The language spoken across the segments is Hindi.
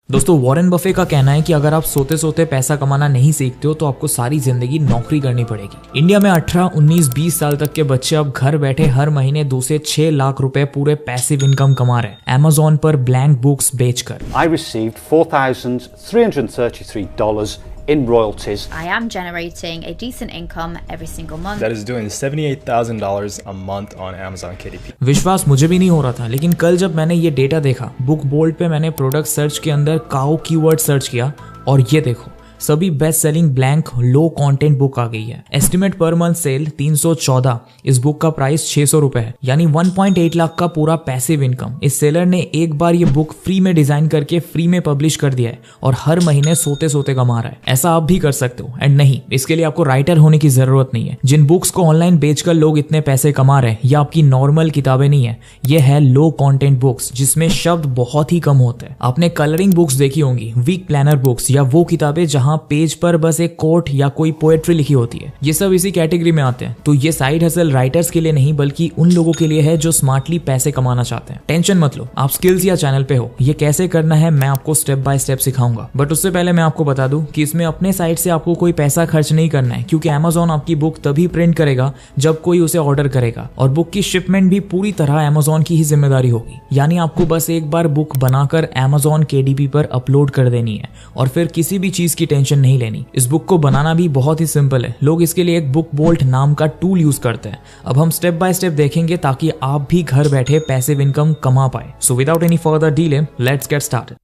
दोस्तों वॉरेन बफे का कहना है कि अगर आप सोते सोते पैसा कमाना नहीं सीखते हो तो आपको सारी जिंदगी नौकरी करनी पड़ेगी। इंडिया में 18, 19, 20 साल तक के बच्चे अब घर बैठे हर महीने 2 से 6 लाख रुपए पूरे पैसिव इनकम कमा रहे हैं Amazon पर ब्लैंक बुक्स बेचकर। I received $4,333 in royalties. I am generating a decent income every single month. That is doing $78,000 a month on Amazon KDP. विश्वास मुझे भी नहीं हो रहा था, लेकिन कल जब मैंने ये डेटा देखा, बुक बोल्ड पे मैंने प्रोडक्ट सर्च के अंदर काउ कीवर्ड सर्च किया और ये देखो सभी best selling blank low content book आ गई है। एस्टिमेट पर मंथ सेल 314, इस बुक का प्राइस 600 रुपए है, यानी 1.8 लाख का पूरा पैसिव इनकम। इस सेलर ने एक बार ये बुक फ्री में डिजाइन करके फ्री में पब्लिश कर दिया है और हर महीने सोते सोते कमा रहा है। ऐसा आप भी कर सकते हो। एंड नहीं, इसके लिए आपको राइटर होने की जरूरत नहीं है। जिन बुक्स को ऑनलाइन बेचकर लोग इतने पैसे कमा रहे हैं, ये आपकी नॉर्मल किताबें नहीं है, ये है लो कॉन्टेंट बुक्स जिसमें शब्द बहुत ही कम होते हैं। आपने कलरिंग बुक्स देखी होंगी, वीक प्लानर बुक्स या वो किताबें जहां पेज पर बस एक कोट या कोई पोएट्री लिखी होती है, ये सब इसी कैटेगरी में आते हैं। तो ये साइड हसल राइटर्स के लिए नहीं बल्कि उन लोगों के लिए है जो स्मार्टली पैसे कमाना चाहते हैं। टेंशन मत लो, आप स्किल्स या चैनल पे हो, ये कैसे करना है मैं आपको स्टेप बाय स्टेप सिखाऊंगा। बट उससे पहले मैं आपको बता दूं कि इसमें अपने साइड से आपको कोई पैसा खर्च नहीं करना है, क्योंकि Amazon आपकी बुक तभी प्रिंट करेगा जब कोई उसे ऑर्डर करेगा और बुक की शिपमेंट भी पूरी तरह Amazon की ही जिम्मेदारी होगी। यानी आपको बस एक बार बुक बनाकर Amazon KDP पर अपलोड कर देनी है और फिर किसी भी चीज की टेंशन नहीं लेनी। इस बुक को बनाना भी बहुत ही सिंपल है। लोग इसके लिए एक बुक बोल्ट नाम का टूल यूज करते हैं। अब हम स्टेप बाय स्टेप देखेंगे ताकि आप भी घर बैठे पैसिव इनकम कमा पाए। So without any further delay, let's get started.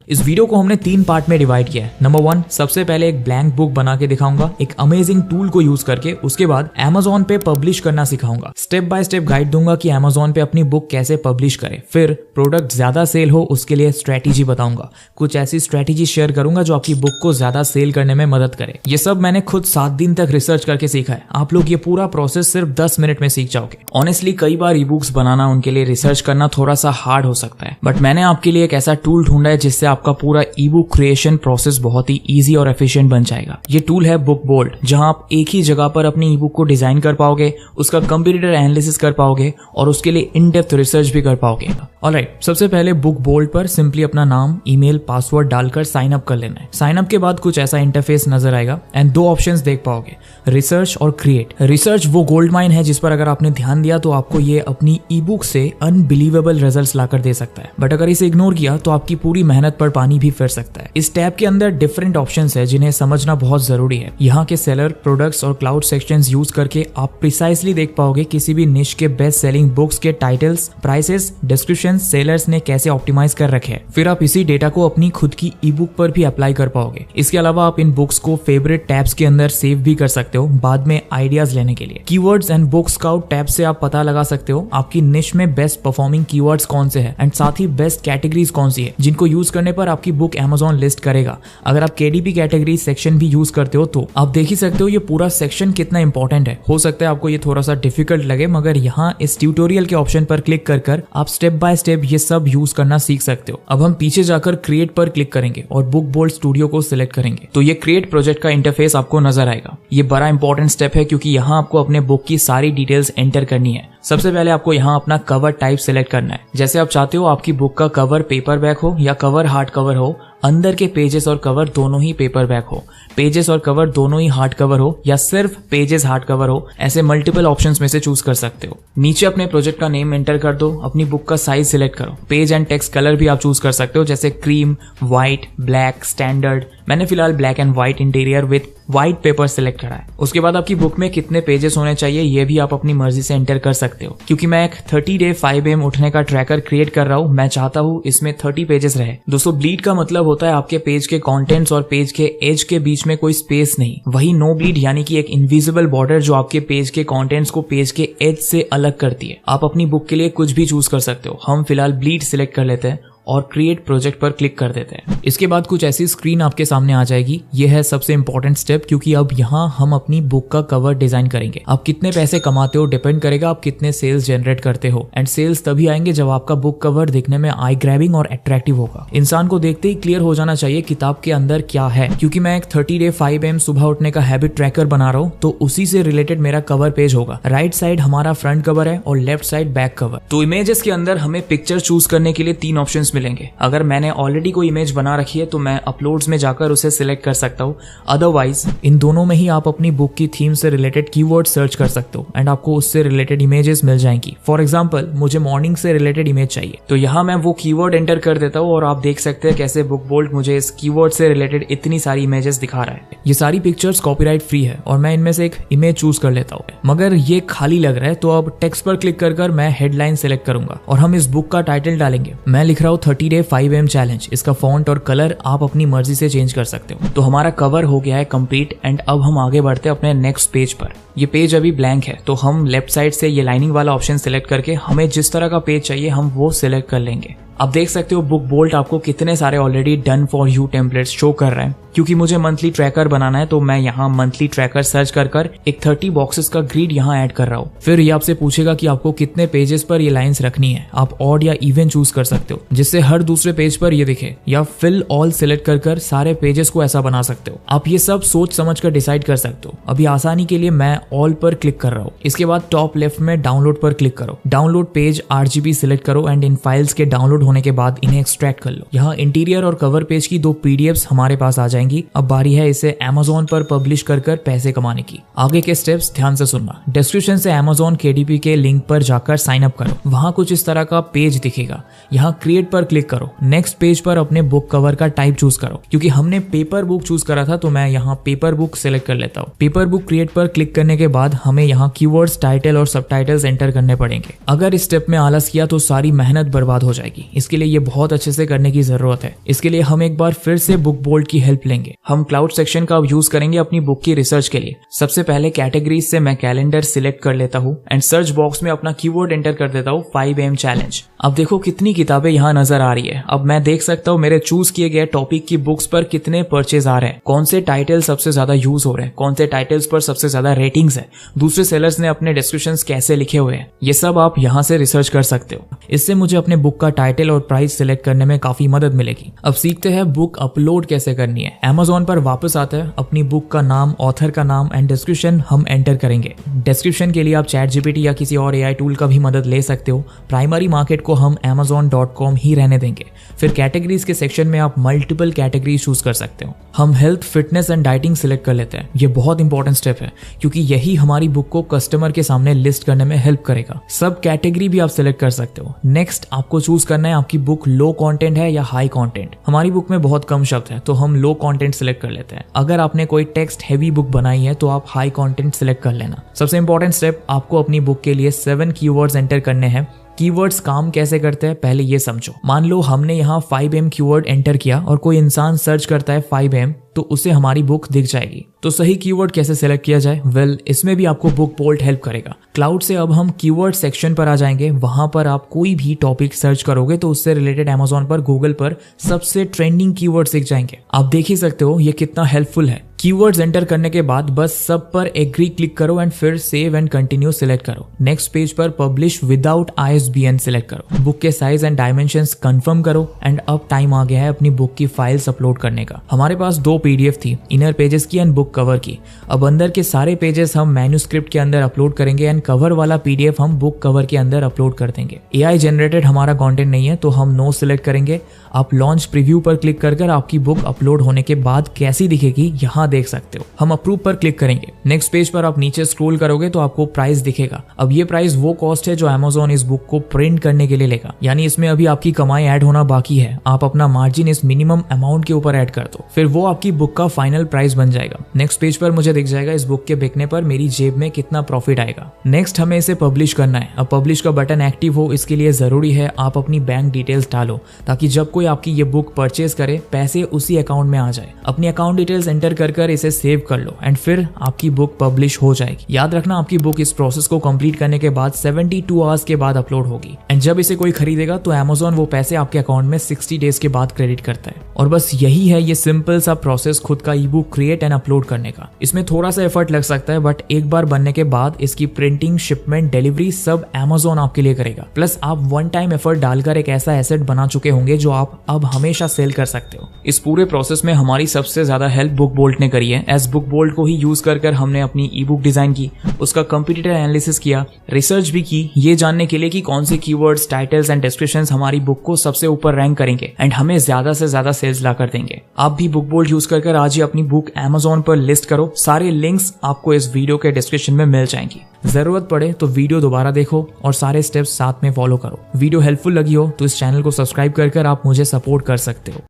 इस वीडियो को हमने 3 पार्ट में डिवाइड किया है। नंबर 1, सबसे पहले एक ब्लैंक बुक बना के दिखाऊंगा एक अमेजिंग टूल को यूज करके। उसके बाद Amazon पे पब्लिश करना सिखाऊंगा। स्टेप बाय स्टेप गाइड दूंगा कि Amazon पे अपनी बुक कैसे पब्लिश करें। फिर प्रोडक्ट ज्यादा सेल हो उसके लिए स्ट्रेटेजी बताऊंगा। कुछ ऐसी स्ट्रेटेजी शेयर करूंगा जो आपकी बुक को ज्यादा सेल करने में मदद करे। ये सब मैंने खुद 7 दिन तक रिसर्च करके सीखा है। आप लोग ये पूरा प्रोसेस सिर्फ 10 मिनट में सीख जाओगे। ऑनेस्टली कई बार ई बुक्स बनाना, उनके लिए रिसर्च करना थोड़ा सा हार्ड हो सकता है, बट मैंने आपके लिए एक ऐसा टूल ढूंढा है जिससे आपका पूरा ई बुक क्रिएशन प्रोसेस बहुत ही इजी और एफिशिएंट बन जाएगा। ये टूल है बुक बोल्ड, जहां आप एक ही जगह पर अपनी ई बुक को डिजाइन कर पाओगे, उसका कंप्यूटर एनालिसिस कर पाओगे और उसके लिए इन डेप्थ रिसर्च भी कर पाओगे। ऑलराइट, सबसे पहले बुक बोल्ड पर सिंपली अपना नाम, ईमेल, पासवर्ड डालकर साइन अप कर लेना है। साइन अप के बाद कुछ ऐसा इंटरफेस नजर आएगा एंड 2 ऑप्शंस देख पाओगे, रिसर्च और क्रिएट। रिसर्च वो गोल्ड माइन है जिस पर अगर आपने ध्यान दिया तो आपको ये अपनी ई बुक से अनबिलीवेबल रिजल्ट्स लाकर दे सकता है। बट अगर इसे इग्नोर किया तो आपकी पूरी मेहनत पर पानी भी फिर सकता है। इस टैब के अंदर डिफरेंट ऑप्शंस है जिन्हें समझना बहुत जरूरी है। यहाँ के सेलर, प्रोडक्ट्स और क्लाउड सेक्शंस यूज करके आप प्रिसाइसली देख पाओगे किसी भी निश के बेस्ट सेलिंग बुक्स के टाइटल्स, प्राइसेस, डिस्क्रिप्शन सेलर्स ने कैसे ऑप्टिमाइज कर रखे हैं। फिर आप इसी डेटा को अपनी खुद की ई बुक पर भी अप्लाई कर पाओगे। इसके अलावा आप इन बुक्स को फेवरेट टैब्स के अंदर सेव भी कर सकते हो बाद में आइडियाज लेने के लिए। Keywords and book scout tab से आप पता लगा सकते हो आपकी निश में बेस्ट परफॉर्मिंग कीवर्ड्स कौन से हैं एंड साथ ही बेस्ट कैटेगरीज कौन सी है जिनको यूज करने पर आपकी बुक Amazon लिस्ट करेगा। अगर आप KDP कैटेगरी सेक्शन भी यूज करते हो तो आप देख ही सकते हो ये पूरा सेक्शन कितना इंपॉर्टेंट है। हो सकता है आपको ये थोड़ा सा डिफिकल्ट लगे, मगर यहाँ इस ट्यूटोरियल के ऑप्शन पर क्लिक कर आप स्टेप बाय स्टेप ये सब यूज करना सीख सकते हो। अब हम पीछे जाकर क्रिएट पर क्लिक करेंगे और बुक बोल्ड स्टूडियो को सिलेक्ट करेंगे तो ये क्रिएट प्रोजेक्ट का इंटरफेस आपको नजर आएगा। ये बड़ा इंपॉर्टेंट स्टेप है क्योंकि यहाँ आपको अपने बुक की सारी डिटेल्स एंटर करनी है। सबसे पहले आपको यहाँ अपना कवर टाइप सिलेक्ट करना है। जैसे आप चाहते हो आपकी बुक का कवर पेपर बैक हो या कवर हार्ड कवर हो, अंदर के पेजेस और कवर दोनों ही पेपर बैक हो, पेजेस और कवर दोनों ही हार्ड कवर हो या सिर्फ पेजेस हार्ड कवर हो, ऐसे मल्टीपल ऑप्शंस में से चूज कर सकते हो। नीचे अपने प्रोजेक्ट का नेम एंटर कर दो, अपनी बुक का साइज सिलेक्ट करो, पेज एंड टेक्स्ट कलर भी आप चूज कर सकते हो जैसे क्रीम, व्हाइट, ब्लैक, स्टैंडर्ड। मैंने फिलहाल black and white interior with white paper select करा है। उसके बाद आपकी बुक में कितने पेजेस होने चाहिए ये भी आप अपनी मर्जी से एंटर कर सकते हो। क्योंकि मैं एक 30 डे 5 AM उठने का ट्रैकर क्रिएट कर रहा हूँ, मैं चाहता हूँ इसमें 30 पेजेस रहे। दोस्तों ब्लीड का मतलब होता है आपके पेज के कंटेंट्स और पेज के एज के बीच में कोई स्पेस नहीं। वही नो ब्लीड यानी कि एक इनविजिबल बॉर्डर जो आपके पेज के कंटेंट्स को पेज के एज से अलग करती है। आप अपनी बुक के लिए कुछ भी चूज कर सकते हो। हम फिलहाल ब्लीड सिलेक्ट कर लेते हैं और क्रिएट प्रोजेक्ट पर क्लिक कर देते हैं। इसके बाद कुछ ऐसी स्क्रीन आपके सामने आ जाएगी। ये है सबसे इंपॉर्टेंट स्टेप, क्योंकि अब यहाँ हम अपनी बुक का कवर डिजाइन करेंगे। आप कितने पैसे कमाते हो डिपेंड करेगा आप कितने सेल्स जनरेट करते हो, एंड सेल्स तभी आएंगे जब आपका बुक कवर दिखने में आई ग्रैबिंग और अट्रैक्टिव होगा। इंसान को देखते ही क्लियर हो जाना चाहिए किताब के अंदर क्या है। क्योंकि मैं एक 30 डे 5 AM सुबह उठने का हैबिट ट्रैकर बना रहा हूँ, तो उसी से रिलेटेड मेरा कवर पेज होगा। राइट साइड हमारा फ्रंट कवर है और लेफ्ट साइड बैक कवर। तो इमेजेस के अंदर हमें पिक्चर चूज करने के लिए 3 ऑप्शंस मिलेंगे। अगर मैंने ऑलरेडी कोई इमेज बना रखी है तो मैं अपलोड्स में जाकर उसे सिलेक्ट कर सकता हूँ। अदरवाइज इन दोनों में ही आप अपनी बुक की थीम से रिलेटेड कीवर्ड सर्च कर सकते हो एंड आपको उससे रिलेटेड इमेजेस मिल जाएंगी। फॉर एग्जांपल मुझे मॉर्निंग से रिलेटेड इमेज चाहिए, तो यहाँ मैं वो कीवर्ड एंटर कर देता हूँ और आप देख सकते हैं कैसे बुक बोल्ट मुझे इस कीवर्ड से रिलेटेड इतनी सारी इमेजेस दिखा रहा है। ये सारी पिक्चर्स कॉपीराइट फ्री है और मैं इनमें से एक इमेज चूज कर लेता हूँ। मगर ये खाली लग रहा है, तो अब टेक्स्ट पर क्लिक कर मैं हेडलाइन सेलेक्ट करूंगा और हम इस बुक का टाइटल डालेंगे। मैं लिख रहा हूँ 30 डे 5 AM चैलेंज। इसका फॉन्ट और कलर आप अपनी मर्जी से चेंज कर सकते हो। तो हमारा कवर हो गया है कंप्लीट एंड अब हम आगे बढ़ते हैं अपने नेक्स्ट पेज पर। ये पेज अभी ब्लैंक है, तो हम लेफ्ट साइड से ये लाइनिंग वाला ऑप्शन सिलेक्ट करके हमें जिस तरह का पेज चाहिए हम वो सिलेक्ट कर लेंगे। अब देख सकते हो बुक बोल्ट आपको कितने सारे already done for you templates show कर रहा है। क्योंकि मुझे मंथली ट्रैकर बनाना है तो मैं यहाँ मंथली ट्रैकर सर्च कर एक 30 बॉक्सेस का ग्रिड यहाँ ऐड कर रहा हूँ। फिर ये आपसे पूछेगा कि आपको कितने पेजेस पर ये लाइंस रखनी है। आप ऑड या इवन चूज कर सकते हो जिससे हर दूसरे पेज पर ये दिखे, या फिल ऑल सिलेक्ट कर सारे पेजेस को ऐसा बना सकते हो। आप ये सब सोच समझ कर डिसाइड कर सकते हो। अभी आसानी के लिए मैं ऑल पर क्लिक कर रहा हूँ। इसके बाद टॉप लेफ्ट में डाउनलोड पर क्लिक करो। डाउनलोड पेज RGB सिलेक्ट करो एंड इन फाइल्स के डाउनलोड होने के बाद इन्हें एक्सट्रैक्ट कर लो। यहाँ इंटीरियर और कवर पेज की 2 PDFs हमारे पास आ जाएंगी। अब बारी है इसे Amazon पर पब्लिश कर पैसे कमाने की। आगे के स्टेप्स ध्यान से सुनना। डिस्क्रिप्शन से Amazon KDP के लिंक पर जाकर साइन अप करो। वहां कुछ इस तरह का पेज दिखेगा। यहाँ क्रिएट पर क्लिक करो। नेक्स्ट पेज पर अपने बुक कवर का टाइप चूज करो। क्योंकि हमने पेपर बुक चूज करा था तो मैं यहाँ पेपर बुक सिलेक्ट कर लेता हूँ। पेपर बुक क्रिएट पर क्लिक करने के बाद हमें यहाँ कीवर्ड्स, टाइटल और सबटाइटल्स एंटर करने पड़ेंगे। अगर इस स्टेप में आलस किया तो सारी मेहनत बर्बाद हो जाएगी। इसके लिए ये बहुत अच्छे से करने की जरूरत है। इसके लिए हम एक बार फिर से बुक बोल्ट की हेल्प लेंगे। हम क्लाउड सेक्शन का यूज करेंगे अपनी बुक की रिसर्च के लिए। सबसे पहले कैटेगरीज से मैं कैलेंडर सिलेक्ट कर लेता हूँ एंड सर्च बॉक्स में अपना कीवर्ड एंटर कर देता हूँ 5 AM चैलेंज। अब देखो कितनी किताबें यहाँ नजर आ रही है। अब मैं देख सकता हूँ मेरे चूज किए गए टॉपिक की बुक्स पर कितने परचेज आ रहे हैं, कौन से टाइटल सबसे ज्यादा यूज हो रहे हैं, कौन से टाइटल्स पर सबसे ज्यादा रेटिंग्स है, दूसरे सेलर्स ने अपने डिस्क्रिप्शंस कैसे लिखे हुए हैं। ये सब आप यहाँ से रिसर्च कर सकते हो। इससे मुझे अपने बुक का टाइटल और प्राइस सिलेक्ट करने में काफी मदद मिलेगी। अब सीखते हैं बुक अपलोड कैसे करनी है। Amazon पर वापस आते हैं। अपनी बुक का नाम, ऑथर का नाम एंड डिस्क्रिप्शन हम एंटर करेंगे। डिस्क्रिप्शन के लिए आप ChatGPT या किसी और AI टूल का भी मदद ले सकते हो। प्राइमरी मार्केट को हम Amazon.com ही रहने देंगे। फिर कैटेगरीज के सेक्शन में आप मल्टीपल कैटेगरीज चूज कर सकते हो। हम health, fitness and dieting select कर लेते हैं। ये बहुत इंपॉर्टेंट स्टेप है क्योंकि यही हमारी बुक को कस्टमर के सामने लिस्ट करने में हेल्प करेगा। सब कैटेगरी भी आप सिलेक्ट कर सकते हो। नेक्स्ट आपको चूज करना है आपकी बुक लो कंटेंट है या हाई कंटेंट। हमारी बुक में बहुत कम शब्द है तो हम लो कंटेंट सिलेक्ट कर लेते हैं। अगर आपने कोई टेक्स्ट हेवी बुक बनाई है तो आप हाई कंटेंट सिलेक्ट कर लेना। सबसे इंपॉर्टेंट स्टेप, आपको अपनी बुक के लिए 7 कीवर्ड्स एंटर करने हैं। कीवर्ड्स काम कैसे करते हैं पहले ये समझो। मान लो हमने यहाँ 5 AM कीवर्ड एंटर किया और कोई इंसान सर्च करता है 5 AM तो उसे हमारी बुक दिख जाएगी। तो सही कीवर्ड कैसे सिलेक्ट किया जाए? इसमें भी आपको बुक बोल्ट हेल्प करेगा। क्लाउड से अब हम कीवर्ड सेक्शन पर आ जाएंगे। वहां पर आप कोई भी टॉपिक सर्च करोगे तो उससे रिलेटेड Amazon पर, गूगल पर सबसे ट्रेंडिंग कीवर्ड्स दिख जाएंगे। आप देख ही सकते हो ये कितना हेल्पफुल है। कीवर्ड्स एंटर करने के बाद बस सब पर एग्री क्लिक करो एंड फिर सेव एंड कंटिन्यू सिलेक्ट करो। नेक्स्ट पेज पर पब्लिश विदाउट ISBN सिलेक्ट करो। बुक के साइज एंड डायमेंशंस कंफर्म करो एंड अब टाइम आ गया है अपनी बुक की फाइल्स अपलोड करने का। हमारे पास 2 PDF थी, इनर पेजेस की एंड बुक कवर की। अब अंदर के सारे पेजेस हम मैन्यूस्क्रिप्ट के अंदर अपलोड करेंगे एंड कवर वाला PDF हम बुक कवर के अंदर अपलोड कर देंगे। AI जनरेटेड हमारा कंटेंट नहीं है तो हम नो सिलेक्ट करेंगे। आप लॉन्च प्रीव्यू पर क्लिक कर आपकी बुक अपलोड होने के बाद कैसी दिखेगी यहाँ देख सकते हो। हम अप्रूव पर क्लिक करेंगे। नेक्स्ट पेज पर आप नीचे स्क्रॉल करोगे तो आपको प्राइस दिखेगा। अब ये प्राइस वो कॉस्ट है जो Amazon इस बुक को प्रिंट करने के लिए लेगा, यानी इसमें अभी आपकी कमाई ऐड होना बाकी है। आप अपना मार्जिन इस मिनिमम अमाउंट के ऊपर ऐड कर दो, फिर वो आपकी आपकी बुक का फाइनल प्राइस बन जाएगा। नेक्स्ट पेज पर मुझे दिख जाएगा इस बुक के बिकने पर मेरी जेब में कितना प्रॉफिट आएगा। नेक्स्ट हमें इसे पब्लिश करना है। अब पब्लिश का बटन एक्टिव हो इसके लिए जरूरी है आप अपनी बैंक डिटेल्स डालो, ताकि जब कोई आपकी ये बुक परचेज करे पैसे उसी अकाउंट में आ जाए। अपनी अकाउंट डिटेल्स एंटर कर इसे सेव कर लो एंड फिर आपकी बुक पब्लिश हो जाएगी। याद रखना आपकी बुक इस प्रोसेस को कंप्लीट करने के बाद 72 आवर्स के बाद अपलोड होगी एंड जब इसे कोई खरीदेगा तो Amazon वो पैसे आपके अकाउंट में 60 डेज के बाद क्रेडिट करता है। और बस यही है ये सिंपल सा प्रोसेस खुद का ई बुक क्रिएट एंड अपलोड करने का। इसमें थोड़ा सा एफर्ट लग सकता है बट एक बार बनने के बाद इसकी प्रिंटिंग, शिपमेंट, डिलीवरी सब Amazon आपके लिए करेगा। प्लस आप वन टाइम एफर्ट डालकर एक ऐसा एसेट बना चुके होंगे जो आप अब हमेशा सेल कर सकते हो। इस पूरे प्रोसेस में हमारी सबसे ज्यादा हेल्प बुक बोल्ट ने करी है। एज बुक बोल्ट को ही यूज कर हमने अपनी ई बुक डिजाइन की, उसका कंपटीटर एनालिसिस किया, रिसर्च भी की ये जानने के लिए कि कौन से कीवर्ड्स, टाइटल्स एंड डिस्क्रिप्शंस हमारी बुक को सबसे ऊपर रैंक करेंगे एंड हमें ज्यादा से ज्यादा सेल्स ला कर देंगे। आप भी बुक बोल्ट यूज कर आज ही अपनी बुक Amazon पर लिस्ट करो। सारे लिंक्स आपको इस वीडियो के डिस्क्रिप्शन में मिल जाएंगी। जरूरत पड़े तो वीडियो दोबारा देखो और सारे स्टेप्स साथ में फॉलो करो। वीडियो हेल्पफुल लगी हो तो इस चैनल को सब्सक्राइब कर आप मुझे सपोर्ट कर सकते हो।